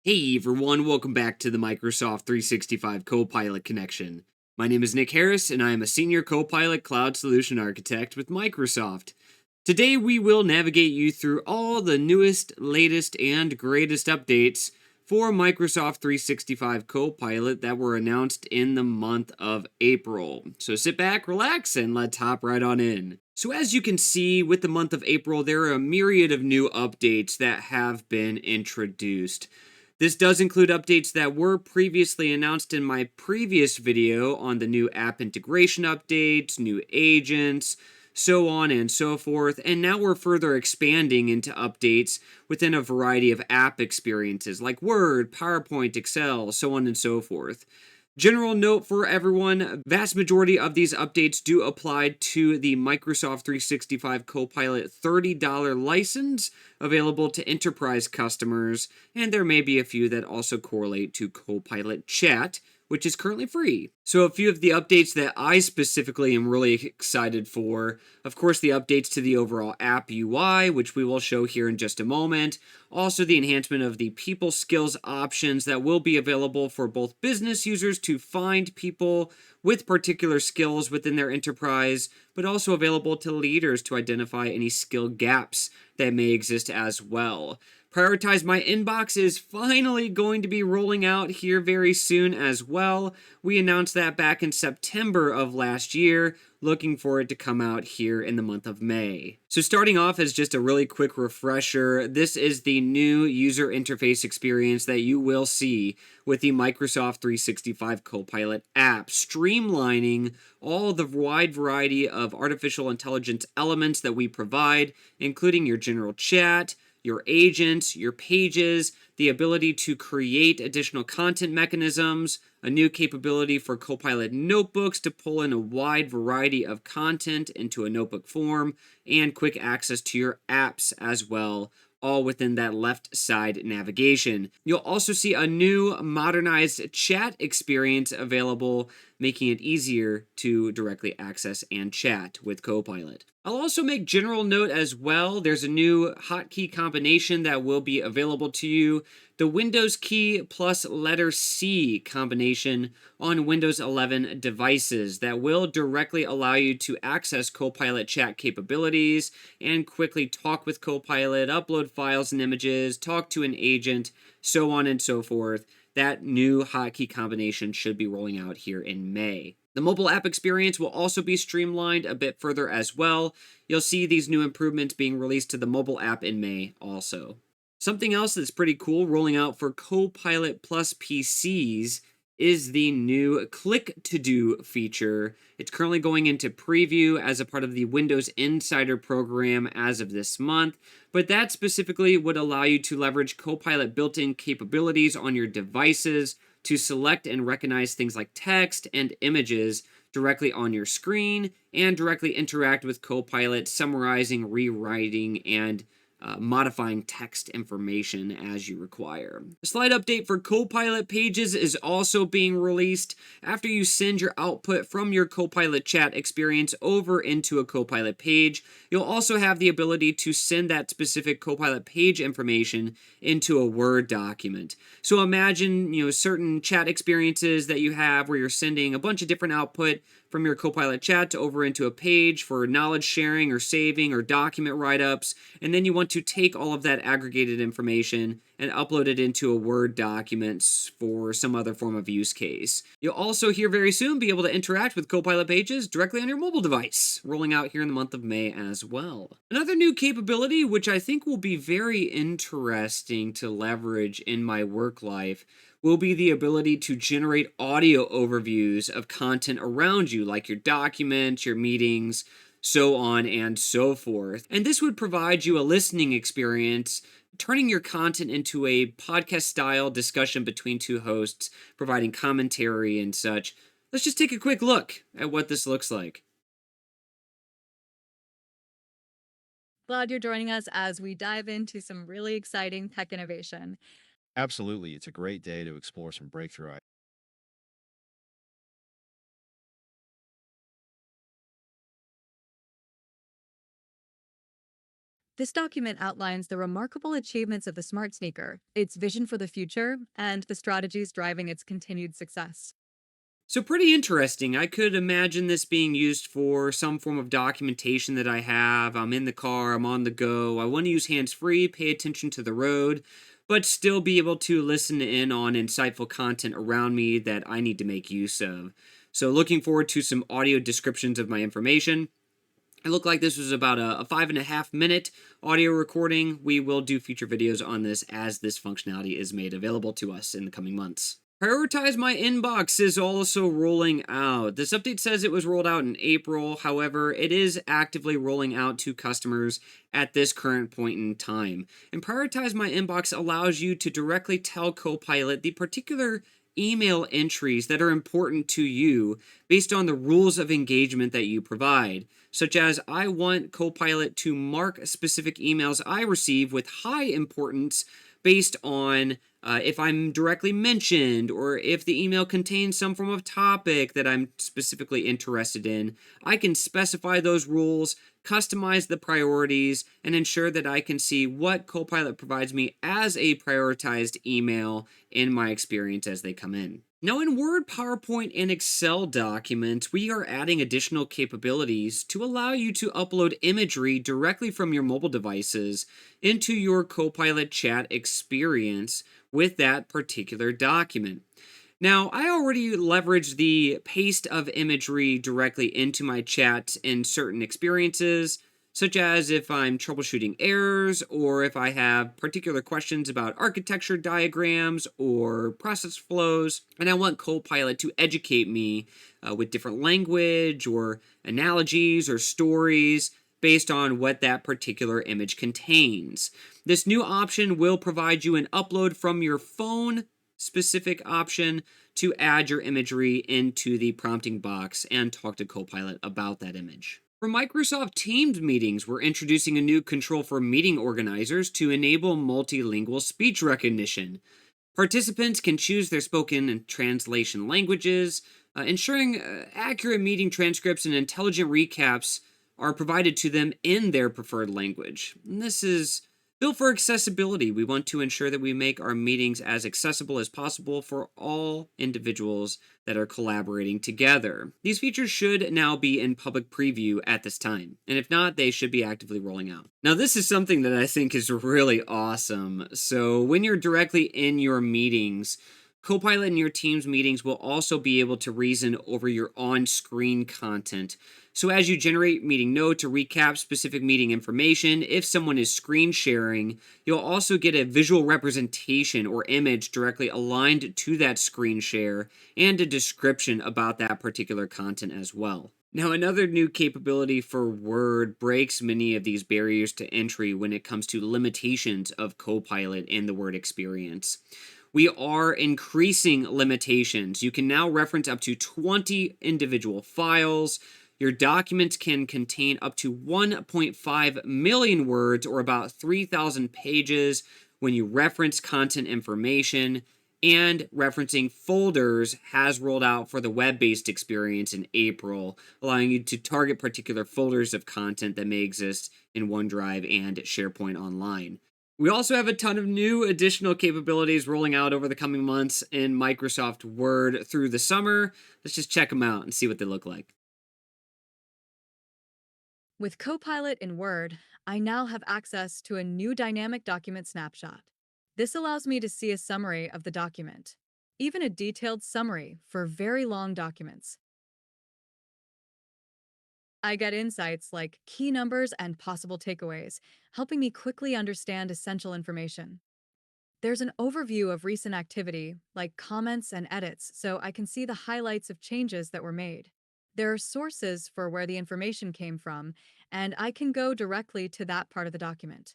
Hey everyone, welcome back to the Microsoft 365 Copilot Connection. My name is Nick Harris, and I am a Senior Copilot Cloud Solution Architect with Microsoft. Today we will navigate you through all the newest, latest, and greatest updates for Microsoft 365 Copilot that were announced in the month of April. So sit back, relax, and let's hop right on in. So as you can see, with the month of April, there are a myriad of new updates that have been introduced. This does include updates that were previously announced in my previous video on the new app integration updates, new agents, so on and so forth, and now we're further expanding into updates within a variety of app experiences like Word, PowerPoint, Excel, so on and so forth. General note for everyone, vast majority of these updates do apply to the Microsoft 365 Copilot $30 license available to enterprise customers, and there may be a few that also correlate to Copilot Chat, which is currently free. So a few of the updates that I specifically am really excited for, of course, the updates to the overall app UI, which we will show here in just a moment. Also, the enhancement of the people skills options that will be available for both business users to find people with particular skills within their enterprise, but also available to leaders to identify any skill gaps that may exist as well. Prioritize My Inbox is finally going to be rolling out here very soon as well. We announced that back in September of last year, looking for it to come out here in the month of May. So starting off as just a really quick refresher, this is the new user interface experience that you will see with the Microsoft 365 Copilot app, streamlining all the wide variety of artificial intelligence elements that we provide, including your general chat, your agents, your pages, the ability to create additional content mechanisms, a new capability for Copilot notebooks to pull in a wide variety of content into a notebook form, and quick access to your apps as well, all within that left side navigation. You'll also see a new modernized chat experience available, making it easier to directly access and chat with Copilot. I'll also make general note as well, there's a new hotkey combination that will be available to you, the Windows key plus letter C combination on Windows 11 devices that will directly allow you to access Copilot chat capabilities and quickly talk with Copilot, upload files and images, talk to an agent, so on and so forth. That new hotkey combination should be rolling out here in May. The mobile app experience will also be streamlined a bit further as well. You'll see these new improvements being released to the mobile app in May also. Something else that's pretty cool rolling out for Copilot Plus PCs is the new Click to Do feature. It's currently going into preview as a part of the Windows Insider program as of this month, but that specifically would allow you to leverage Copilot built-in capabilities on your devices to select and recognize things like text and images directly on your screen and directly interact with Copilot, summarizing, rewriting, and modifying text information as you require. A slight update for Copilot pages is also being released. After you send your output from your Copilot chat experience over into a Copilot page, you'll also have the ability to send that specific Copilot page information into a Word document. So imagine, certain chat experiences that you have where you're sending a bunch of different output from your Copilot chat over into a page for knowledge sharing or saving or document write-ups, and then you want to take all of that aggregated information and upload it into a Word document for some other form of use case. You'll also here very soon be able to interact with Copilot pages directly on your mobile device, rolling out here in the month of May as well. Another new capability, which I think will be very interesting to leverage in my work life, will be the ability to generate audio overviews of content around you, like your documents, your meetings, so on and so forth. And this would provide you a listening experience, turning your content into a podcast-style discussion between two hosts, providing commentary and such. Let's just take a quick look at what this looks like. Glad you're joining us as we dive into some really exciting tech innovation. Absolutely. It's a great day to explore some breakthrough ideas. This document outlines the remarkable achievements of the smart sneaker, its vision for the future, and the strategies driving its continued success. So, pretty interesting. I could imagine this being used for some form of documentation that I have. I'm in the car, I'm on the go. I want to use hands free, pay attention to the road, but still be able to listen in on insightful content around me that I need to make use of. So, looking forward to some audio descriptions of my information. It looked like this was about a 5.5 minute audio recording. We will do future videos on this as this functionality is made available to us in the coming months. Prioritize My Inbox is also rolling out. This update says it was rolled out in April. However, it is actively rolling out to customers at this current point in time. And Prioritize My Inbox allows you to directly tell Copilot the particular email entries that are important to you based on the rules of engagement that you provide, such as I want Copilot to mark specific emails I receive with high importance based on if I'm directly mentioned or if the email contains some form of topic that I'm specifically interested in. I can specify those rules, customize the priorities, and ensure that I can see what Copilot provides me as a prioritized email in my experience as they come in. Now, in Word, PowerPoint, and Excel documents, we are adding additional capabilities to allow you to upload imagery directly from your mobile devices into your Copilot chat experience with that particular document. Now, I already leverage the paste of imagery directly into my chat in certain experiences, such as if I'm troubleshooting errors or if I have particular questions about architecture diagrams or process flows, and I want Copilot to educate me with different language or analogies or stories based on what that particular image contains. This new option will provide you an upload from your phone specific option to add your imagery into the prompting box and talk to Copilot about that image. For Microsoft Teams meetings, we're introducing a new control for meeting organizers to enable multilingual speech recognition. Participants can choose their spoken and translation languages, ensuring accurate meeting transcripts and intelligent recaps are provided to them in their preferred language. And this is built for accessibility. We want to ensure that we make our meetings as accessible as possible for all individuals that are collaborating together. These features should now be in public preview at this time, and if not, they should be actively rolling out. Now, this is something that I think is really awesome. So when you're directly in your meetings, Copilot in your Teams meetings will also be able to reason over your on-screen content. So as you generate meeting notes or recap specific meeting information, if someone is screen sharing, you'll also get a visual representation or image directly aligned to that screen share and a description about that particular content as well. Now, another new capability for Word breaks many of these barriers to entry when it comes to limitations of Copilot in the Word experience. We are increasing limitations. You can now reference up to 20 individual files. Your documents can contain up to 1.5 million words or about 3,000 pages when you reference content information. And referencing folders has rolled out for the web-based experience in April, allowing you to target particular folders of content that may exist in OneDrive and SharePoint Online. We also have a ton of new additional capabilities rolling out over the coming months in Microsoft Word through the summer. Let's just check them out and see what they look like. With Copilot in Word, I now have access to a new dynamic document snapshot. This allows me to see a summary of the document, even a detailed summary for very long documents. I get insights like key numbers and possible takeaways, helping me quickly understand essential information. There's an overview of recent activity, like comments and edits, so I can see the highlights of changes that were made. There are sources for where the information came from, and I can go directly to that part of the document.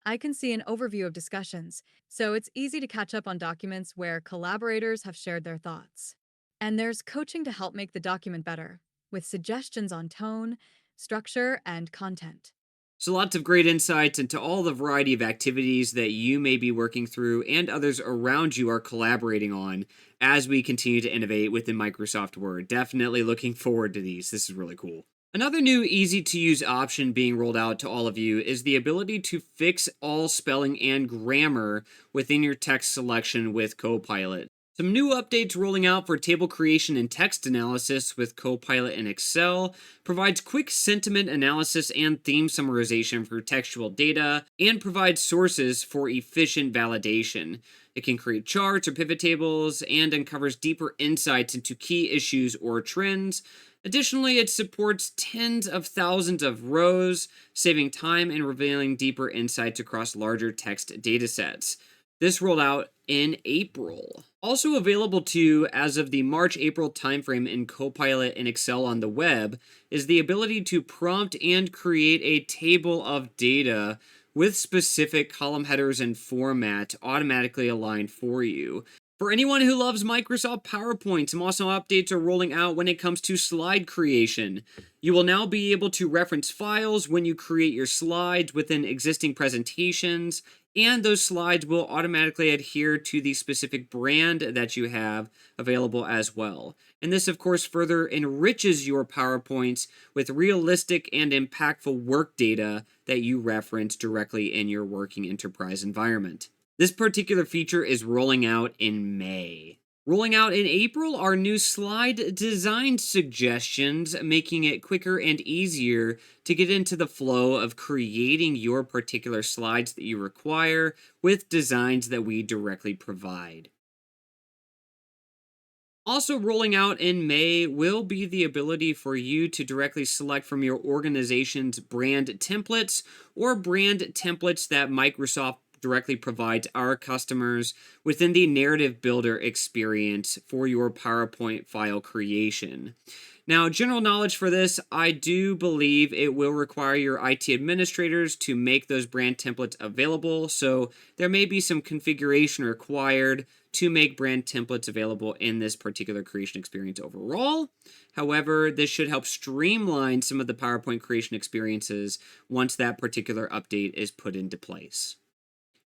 I can see an overview of discussions, so it's easy to catch up on documents where collaborators have shared their thoughts. And there's coaching to help make the document better, with suggestions on tone, structure, and content. So, lots of great insights into all the variety of activities that you may be working through and others around you are collaborating on as we continue to innovate within Microsoft Word. Definitely looking forward to these. This is really cool. Another new easy-to-use option being rolled out to all of you is the ability to fix all spelling and grammar within your text selection with Copilot. Some new updates rolling out for table creation and text analysis with Copilot in Excel provides quick sentiment analysis and theme summarization for textual data and provides sources for efficient validation. It can create charts or pivot tables and uncovers deeper insights into key issues or trends. Additionally, it supports tens of thousands of rows, saving time and revealing deeper insights across larger text datasets. This rolled out in April. Also available to you as of the March-April timeframe in Copilot and Excel on the web is the ability to prompt and create a table of data with specific column headers and format automatically aligned for you. For anyone who loves Microsoft PowerPoint, some awesome updates are rolling out when it comes to slide creation. You will now be able to reference files when you create your slides within existing presentations, and those slides will automatically adhere to the specific brand that you have available as well. And this, of course, further enriches your PowerPoints with realistic and impactful work data that you reference directly in your working enterprise environment. This particular feature is rolling out in May. Rolling out in April are new slide design suggestions, making it quicker and easier to get into the flow of creating your particular slides that you require with designs that we directly provide. Also rolling out in May will be the ability for you to directly select from your organization's brand templates or brand templates that Microsoft directly provides our customers within the narrative builder experience for your PowerPoint file creation. Now, general knowledge for this, I do believe it will require your IT administrators to make those brand templates available, so there may be some configuration required to make brand templates available in this particular creation experience overall. However, this should help streamline some of the PowerPoint creation experiences once that particular update is put into place.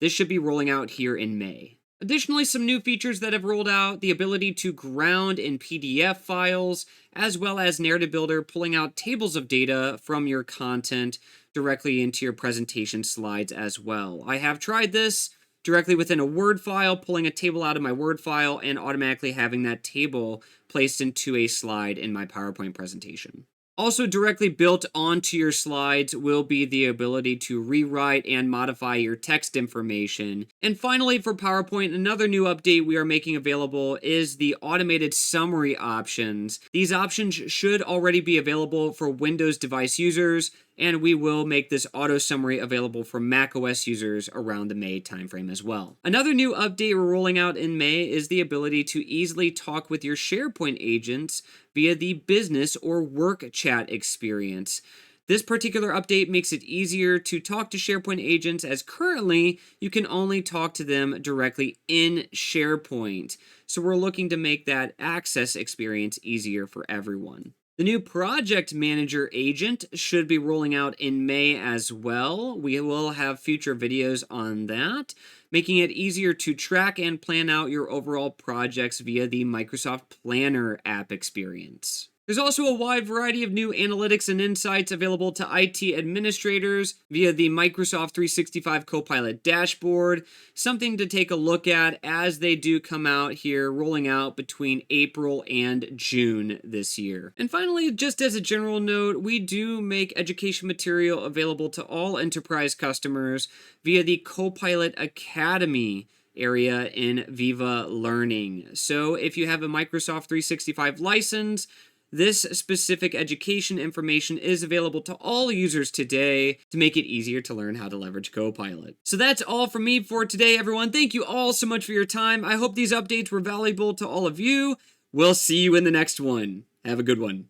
This should be rolling out here in May. Additionally, some new features that have rolled out, the ability to ground in PDF files, as well as Narrative Builder pulling out tables of data from your content directly into your presentation slides as well. I have tried this directly within a Word file, pulling a table out of my Word file and automatically having that table placed into a slide in my PowerPoint presentation. Also directly built onto your slides will be the ability to rewrite and modify your text information. And finally, for PowerPoint, another new update we are making available is the automated summary options. These options should already be available for Windows device users, and we will make this auto summary available for macOS users around the May timeframe as well. Another new update we're rolling out in May is the ability to easily talk with your SharePoint agents via the business or work chat experience. This particular update makes it easier to talk to SharePoint agents, as currently you can only talk to them directly in SharePoint. So we're looking to make that access experience easier for everyone. The new Project Manager agent should be rolling out in May as well. We will have future videos on that, making it easier to track and plan out your overall projects via the Microsoft Planner app experience. There's also a wide variety of new analytics and insights available to IT administrators via the Microsoft 365 Copilot dashboard, something to take a look at as they do come out here, rolling out between April and June this year. And finally, just as a general note, we do make education material available to all enterprise customers via the Copilot Academy area in Viva Learning. So if you have a Microsoft 365 license, this specific education information is available to all users today to make it easier to learn how to leverage Copilot. So that's all from me for today, everyone. Thank you all so much for your time. I hope these updates were valuable to all of you. We'll see you in the next one. Have a good one.